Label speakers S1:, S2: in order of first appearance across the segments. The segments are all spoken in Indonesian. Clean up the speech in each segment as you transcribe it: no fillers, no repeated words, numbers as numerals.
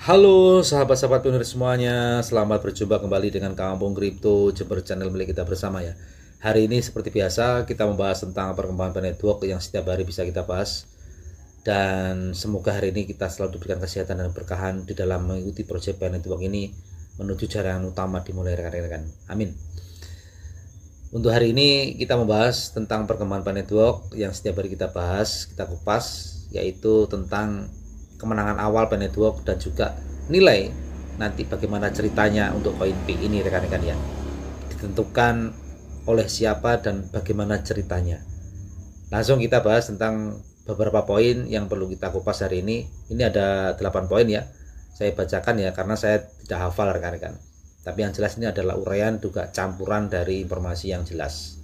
S1: Halo sahabat-sahabat penulis semuanya, selamat berjumpa kembali dengan Kampung Kripto Jember channel milik kita bersama ya. Hari ini seperti biasa kita membahas tentang perkembangan network yang setiap hari bisa kita bahas. Dan semoga hari ini kita selalu diberikan kesehatan dan berkahan di dalam mengikuti proyek network ini menuju jaringan utama dimulai rekan-rekan. Amin. Untuk hari ini kita membahas tentang perkembangan network yang setiap hari kita bahas, kita kupas, yaitu tentang kemenangan awal network dan juga nilai nanti bagaimana ceritanya untuk koin P ini rekan-rekan ya, ditentukan oleh siapa dan bagaimana ceritanya. Langsung kita bahas tentang beberapa poin yang perlu kita kupas hari ini. Ini ada 8 poin ya, saya bacakan ya karena saya tidak hafal rekan-rekan, tapi yang jelas ini adalah uraian juga campuran dari informasi yang jelas.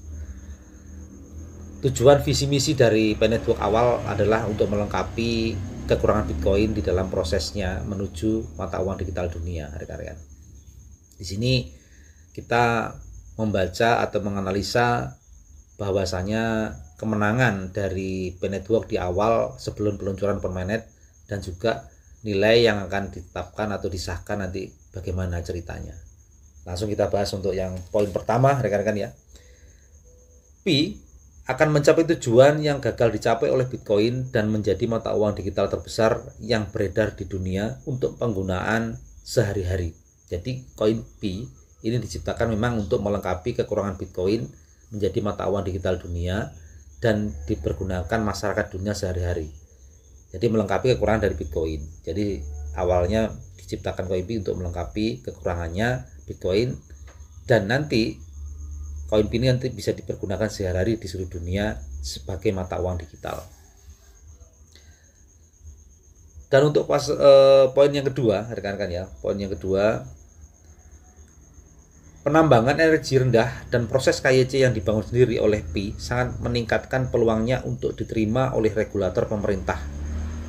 S1: Tujuan visi misi dari network awal adalah untuk melengkapi kekurangan Bitcoin di dalam prosesnya menuju mata uang digital dunia, rekan-rekan. Di sini kita membaca atau menganalisa bahwasanya kemenangan dari network di awal sebelum peluncuran per mainnet dan juga nilai yang akan ditetapkan atau disahkan nanti bagaimana ceritanya. Langsung kita bahas untuk yang poin pertama, rekan-rekan ya. Pi akan mencapai tujuan yang gagal dicapai oleh Bitcoin dan menjadi mata uang digital terbesar yang beredar di dunia untuk penggunaan sehari-hari. Jadi koin Pi ini diciptakan memang untuk melengkapi kekurangan Bitcoin menjadi mata uang digital dunia dan dipergunakan masyarakat dunia sehari-hari. Jadi melengkapi kekurangan dari Bitcoin. Jadi awalnya diciptakan koin Pi untuk melengkapi kekurangannya Bitcoin, dan nanti koin Pi ini nanti bisa dipergunakan sehari-hari di seluruh dunia sebagai mata uang digital. Dan untuk poin yang kedua, rekan-rekan ya, poin yang kedua, penambangan energi rendah dan proses KYC yang dibangun sendiri oleh Pi sangat meningkatkan peluangnya untuk diterima oleh regulator pemerintah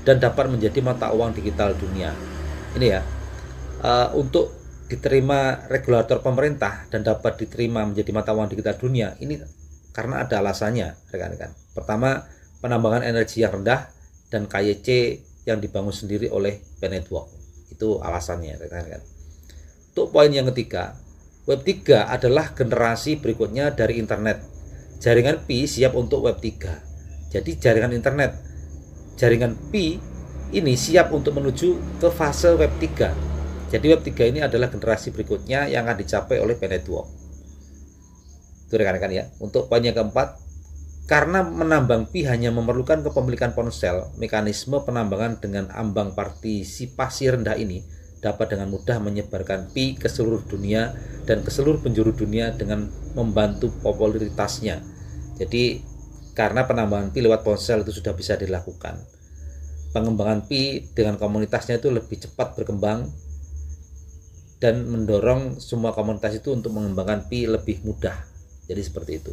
S1: dan dapat menjadi mata uang digital dunia. Ini ya, untuk diterima regulator pemerintah dan dapat diterima menjadi mata uang digital dunia ini karena ada alasannya, rekan-rekan. Pertama, penambangan energi yang rendah dan KYC yang dibangun sendiri oleh network. Itu alasannya, rekan-rekan. Untuk poin yang ketiga, Web 3 adalah generasi berikutnya dari internet. Jaringan Pi siap untuk Web 3. Jadi jaringan internet, jaringan Pi ini siap untuk menuju ke fase Web 3. Jadi Web 3 ini adalah generasi berikutnya yang akan dicapai oleh network. Itu rekan-rekan ya. Untuk poin yang keempat, karena menambang Pi hanya memerlukan kepemilikan ponsel, mekanisme penambangan dengan ambang partisipasi rendah ini dapat dengan mudah menyebarkan Pi ke seluruh dunia dan ke seluruh penjuru dunia dengan membantu popularitasnya. Jadi karena penambangan Pi lewat ponsel itu sudah bisa dilakukan, pengembangan Pi dengan komunitasnya itu lebih cepat berkembang dan mendorong semua komunitas itu untuk mengembangkan Pi lebih mudah. Jadi seperti itu.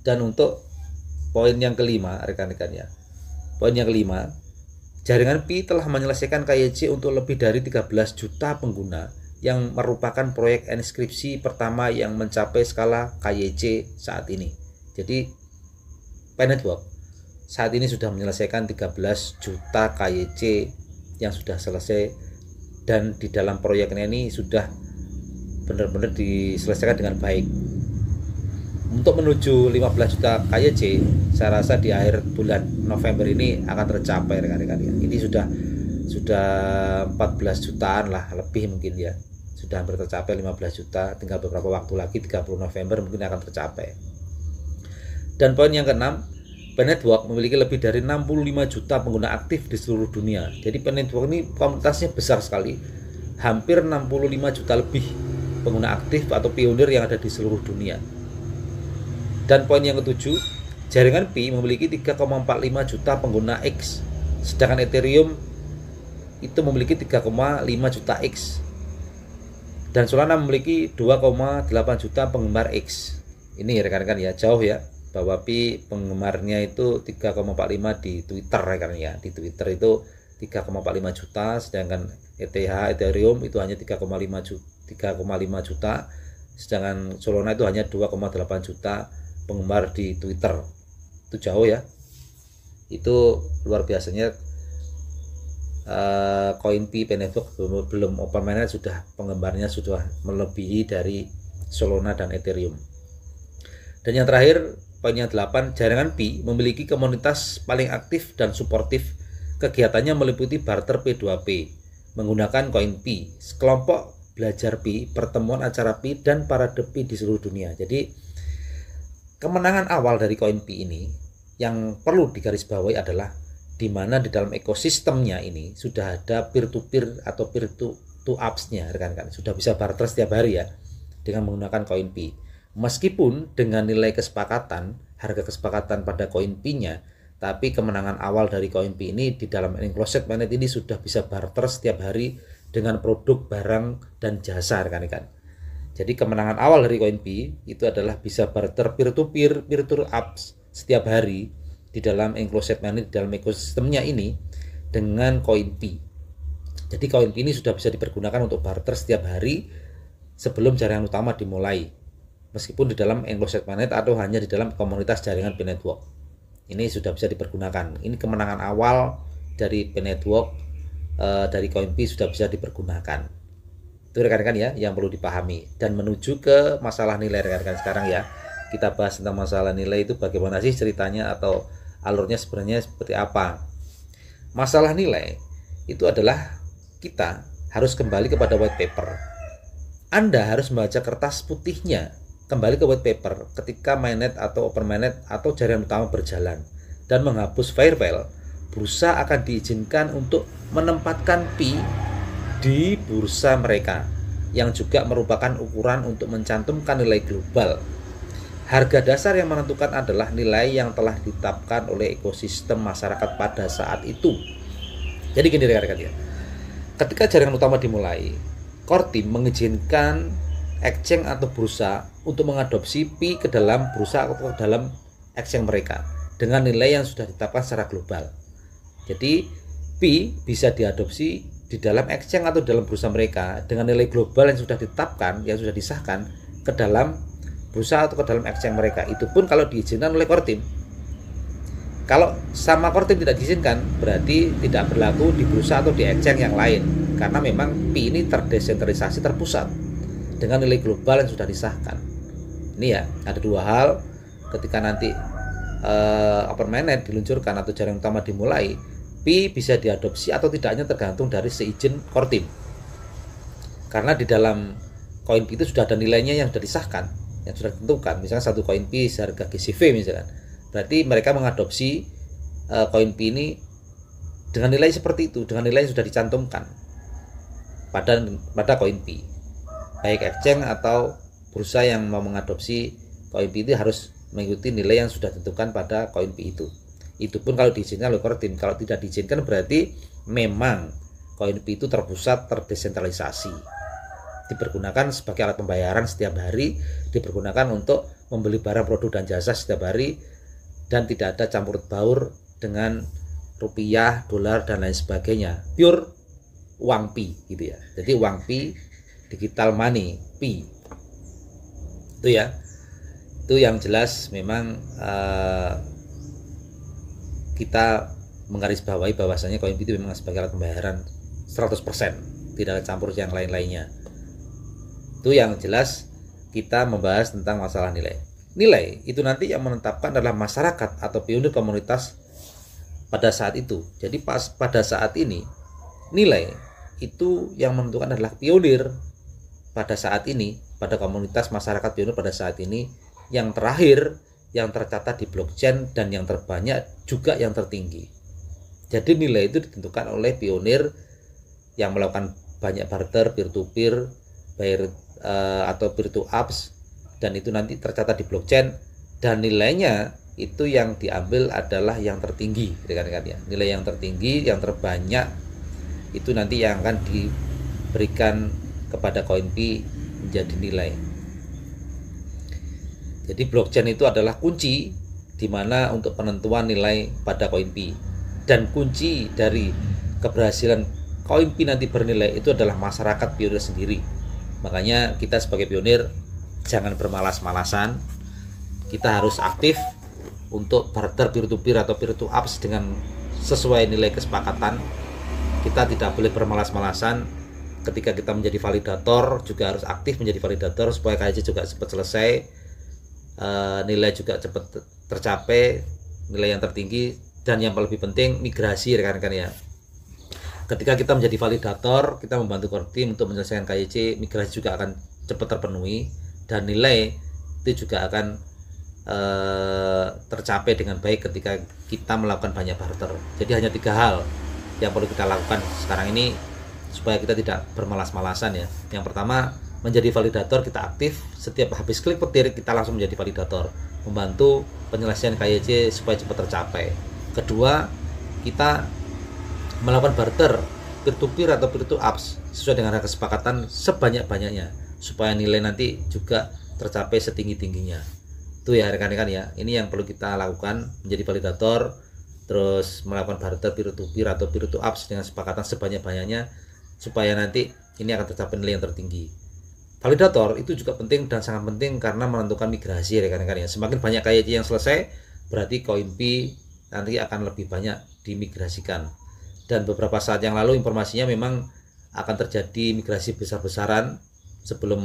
S1: Dan untuk poin yang kelima, rekan-rekan ya, poin yang kelima, jaringan Pi telah menyelesaikan KYC untuk lebih dari 13 juta pengguna yang merupakan proyek inskripsi pertama yang mencapai skala KYC saat ini. Jadi network saat ini sudah menyelesaikan 13 juta KYC yang sudah selesai, dan di dalam proyeknya ini sudah benar-benar diselesaikan dengan baik. Untuk menuju 15 juta KYC, saya rasa di akhir bulan November ini akan tercapai, rekan-rekan ya. Ini sudah 14 jutaan lah, lebih mungkin ya. Sudah hampir tercapai 15 juta, tinggal beberapa waktu lagi 30 November mungkin akan tercapai. Dan poin yang keenam, network memiliki lebih dari 65 juta pengguna aktif di seluruh dunia. Jadi network ini komunitasnya besar sekali, hampir 65 juta lebih pengguna aktif atau pionir yang ada di seluruh dunia. Dan poin yang ketujuh, jaringan Pi memiliki 3,45 juta pengguna X, sedangkan Ethereum itu memiliki 3,5 juta X, dan Solana memiliki 2,8 juta penggemar X. Ini rekan-rekan ya, jauh ya, bahwa Pi penggemarnya itu 3,45 di Twitter, rekan ya. Di Twitter itu 3,45 juta, sedangkan Ethereum itu hanya 3,5 juta, sedangkan Solana itu hanya 2,8 juta penggemar di Twitter. Itu jauh ya. Itu luar biasanya koin Pi P-Network belum open mainnet, sudah penggemarnya sudah melebihi dari Solana dan Ethereum. Dan yang terakhir, poin yang 8, jaringan Pi memiliki komunitas paling aktif dan suportif. Kegiatannya meliputi barter P2P menggunakan koin Pi, kelompok belajar Pi, pertemuan acara Pi, dan parade Pi di seluruh dunia. Jadi kemenangan awal dari koin Pi ini yang perlu digarisbawahi adalah di mana di dalam ekosistemnya ini sudah ada peer-to-peer atau peer-to-apps-nya, rekan-rekan. Sudah bisa barter setiap hari ya dengan menggunakan koin Pi. Meskipun dengan nilai kesepakatan, harga kesepakatan pada koin Pi-nya, tapi kemenangan awal dari koin Pi ini di dalam enclosed mainnet ini sudah bisa barter setiap hari dengan produk, barang, dan jasa, rekan-rekan. Jadi kemenangan awal dari koin Pi itu adalah bisa barter peer-to-peer, peer-to-apps setiap hari di dalam enclosed mainnet, di dalam ekosistemnya ini dengan koin Pi. Jadi koin Pi ini sudah bisa dipergunakan untuk barter setiap hari sebelum jaringan utama dimulai, meskipun di dalam enclosed mainnet atau hanya di dalam komunitas jaringan P-Network. Ini sudah bisa dipergunakan. Ini kemenangan awal dari P-Network, dari koin Pi sudah bisa dipergunakan. Itu rekan-rekan ya yang perlu dipahami. Dan menuju ke masalah nilai, rekan-rekan, sekarang ya kita bahas tentang masalah nilai itu bagaimana sih ceritanya atau alurnya sebenarnya seperti apa. Masalah nilai itu adalah kita harus kembali kepada white paper. Anda harus membaca kertas putihnya, kembali ke white paper ketika mainnet atau open mainnet atau jaringan utama berjalan dan menghapus firewall. Bursa akan diizinkan untuk menempatkan Pi di bursa mereka, yang juga merupakan ukuran untuk mencantumkan nilai global. Harga dasar yang menentukan adalah nilai yang telah ditetapkan oleh ekosistem masyarakat pada saat itu. Jadi gini rekan-rekan ya, ketika jaringan utama dimulai, core team mengizinkan exchange atau bursa untuk mengadopsi Pi ke dalam bursa atau ke dalam exchange mereka dengan nilai yang sudah ditetapkan secara global. Jadi Pi bisa diadopsi di dalam exchange atau dalam bursa mereka dengan nilai global yang sudah ditetapkan, yang sudah disahkan ke dalam bursa atau ke dalam exchange mereka. Itu pun kalau diizinkan oleh core team. Kalau sama core team tidak diizinkan, berarti tidak berlaku di bursa atau di exchange yang lain, karena memang Pi ini terdesentralisasi, terpusat dengan nilai global yang sudah disahkan. Ini ya, ada dua hal ketika nanti open mainnet diluncurkan atau jaringan utama dimulai, Pi bisa diadopsi atau tidaknya tergantung dari seizin core team. Karena di dalam koin Pi itu sudah ada nilainya yang sudah disahkan, yang sudah ditentukan. Misalnya satu koin Pi seharga GCV misalkan, berarti mereka mengadopsi koin Pi ini dengan nilai seperti itu, dengan nilai yang sudah dicantumkan pada koin Pi. Baik exchange atau bursa yang mau mengadopsi koin Pi itu harus mengikuti nilai yang sudah ditentukan pada koin Pi itu. Itu pun kalau diizinkan oleh core team. Kalau tidak diizinkan berarti memang koin Pi itu terpusat, terdesentralisasi, dipergunakan sebagai alat pembayaran setiap hari, dipergunakan untuk membeli barang, produk, dan jasa setiap hari, dan tidak ada campur baur dengan rupiah, dolar, dan lain sebagainya. Pure uang Pi gitu ya. Jadi uang Pi, digital money Pi. Itu ya. Itu yang jelas memang kita menggarisbawahi bahwasanya koin Pi itu memang sebagai alat pembayaran 100%, tidak ada campur yang lain-lainnya. Itu yang jelas kita membahas tentang masalah nilai. Nilai itu nanti yang menetapkan adalah masyarakat atau pionir komunitas pada saat itu. Jadi pada saat ini nilai itu yang menentukan adalah pionir pada saat ini, pada komunitas masyarakat pionir pada saat ini, yang terakhir yang tercatat di blockchain dan yang terbanyak juga yang tertinggi. Jadi nilai itu ditentukan oleh pionir yang melakukan banyak barter, peer-to-peer, atau peer-to-apps, dan itu nanti tercatat di blockchain, dan nilainya itu yang diambil adalah yang tertinggi, rekan-rekan ya. Nilai yang tertinggi, yang terbanyak itu nanti yang akan diberikan kepada koin Pi menjadi nilai. Jadi blockchain itu adalah kunci di mana untuk penentuan nilai pada koin Pi, dan kunci dari keberhasilan koin Pi nanti bernilai itu adalah masyarakat pionir sendiri. Makanya kita sebagai pionir jangan bermalas-malasan, kita harus aktif untuk barter peer-to-peer atau peer-to-apps dengan sesuai nilai kesepakatan. kita tidak boleh bermalas-malasan. Ketika kita menjadi validator juga harus aktif menjadi validator supaya KYC juga cepat selesai, nilai juga cepat tercapai, nilai yang tertinggi, dan yang lebih penting migrasi rekan-rekan ya. Ketika kita menjadi validator, kita membantu core team untuk menyelesaikan KYC, migrasi juga akan cepat terpenuhi dan nilai itu juga akan tercapai dengan baik ketika kita melakukan banyak barter. Jadi hanya 3 hal yang perlu kita lakukan sekarang ini supaya kita tidak bermalas-malasan ya. Yang pertama, menjadi validator, kita aktif, setiap habis klik petir kita langsung menjadi validator, membantu penyelesaian KYC supaya cepat tercapai. Kedua, kita melakukan barter peer to peer atau peer to apps sesuai dengan kesepakatan sebanyak-banyaknya supaya nilai nanti juga tercapai setinggi-tingginya. Itu ya rekan-rekan ya, ini yang perlu kita lakukan, menjadi validator, terus melakukan barter peer to peer atau peer to apps dengan kesepakatan sebanyak-banyaknya supaya nanti ini akan tercapai nilai yang tertinggi. Validator itu juga penting dan sangat penting karena menentukan migrasi rekan-rekan ya. Semakin banyak KYC yang selesai, berarti koin P nanti akan lebih banyak dimigrasikan. Dan beberapa saat yang lalu informasinya memang akan terjadi migrasi besar-besaran sebelum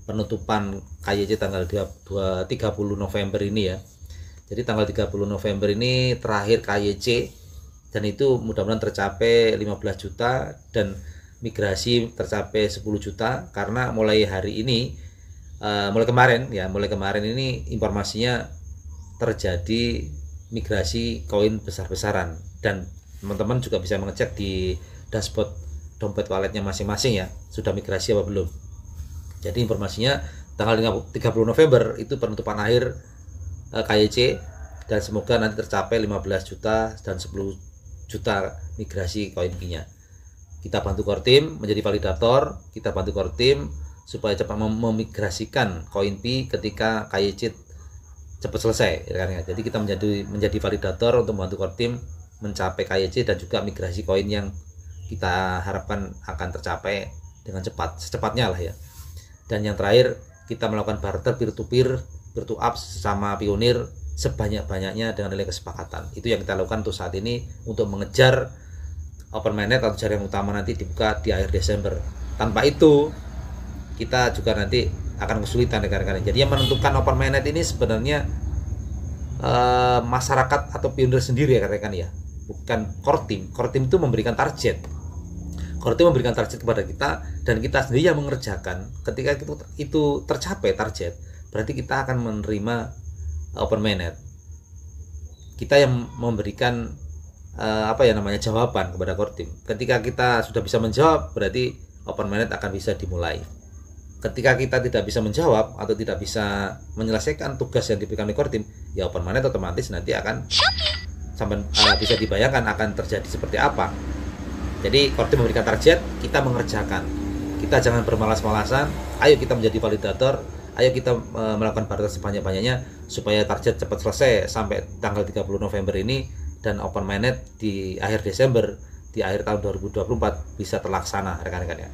S1: penutupan KYC tanggal 30 November ini ya. Jadi tanggal 30 November ini terakhir KYC, dan itu mudah-mudahan tercapai 15 juta dan migrasi tercapai 10 juta karena mulai hari ini mulai kemarin ini informasinya terjadi migrasi koin besar-besaran, dan teman-teman juga bisa mengecek di dashboard dompet walletnya masing-masing ya, sudah migrasi apa belum. Jadi informasinya tanggal 30 November itu penutupan akhir KYC, dan semoga nanti tercapai 15 juta dan 10 juta migrasi koin P-nya. Kita bantu core team menjadi validator, kita bantu core team supaya cepat memigrasikan koin P ketika KYC cepat selesai ya. Jadi kita menjadi validator untuk membantu core team mencapai KYC dan juga migrasi koin yang kita harapkan akan tercapai dengan cepat, secepatnya lah ya. Dan yang terakhir, kita melakukan barter peer to peer, peer to apps sama Pionir sebanyak-banyaknya dengan nilai kesepakatan. Itu yang kita lakukan untuk saat ini untuk mengejar open mainnet atau jaringan utama nanti dibuka di akhir Desember. Tanpa itu kita juga nanti akan kesulitan rekan-rekan. Jadi yang menentukan open mainnet ini sebenarnya masyarakat atau Pionir sendiri ya rekan-rekan ya, bukan core team. Core team itu memberikan target. Core team memberikan target kepada kita dan kita sendiri yang mengerjakan. Ketika itu tercapai target, berarti kita akan menerima open mainnet. Kita yang memberikan jawaban kepada core team. Ketika kita sudah bisa menjawab, berarti open mainnet akan bisa dimulai. Ketika kita tidak bisa menjawab atau tidak bisa menyelesaikan tugas yang diberikan oleh core team, ya open mainnet otomatis nanti akan bisa dibayangkan akan terjadi seperti apa. Jadi core team memberikan target, kita mengerjakan. Kita jangan bermalas-malasan. Ayo kita menjadi validator. Ayo kita melakukan barter sebanyak-banyaknya supaya target cepat selesai sampai tanggal 30 November ini, dan open mainnet di akhir Desember, di akhir tahun 2024 bisa terlaksana rekan-rekan ya.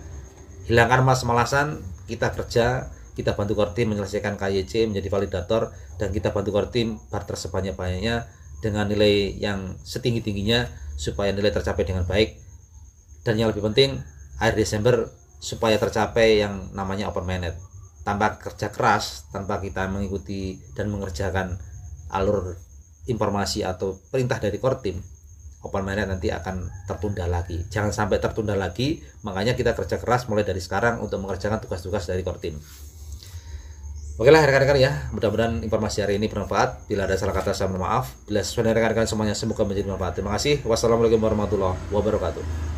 S1: Hilangkan malas-malasan, kita kerja, kita bantu core team menyelesaikan KYC, menjadi validator, dan kita bantu core team barter sebanyak-banyaknya dengan nilai yang setinggi-tingginya supaya nilai tercapai dengan baik. Dan yang lebih penting, akhir Desember supaya tercapai yang namanya open mainnet. Tanpa kerja keras, tanpa kita mengikuti dan mengerjakan alur informasi atau perintah dari core team, open mainnet nanti akan tertunda lagi. Jangan sampai tertunda lagi, makanya kita kerja keras mulai dari sekarang untuk mengerjakan tugas-tugas dari core team. Oke lah rekan-rekan ya, mudah-mudahan informasi hari ini bermanfaat. Bila ada salah kata saya mohon maaf. Bila sesuai dengan rekan-rekan semuanya semoga menjadi bermanfaat. Terima kasih. Wassalamualaikum warahmatullahi wabarakatuh.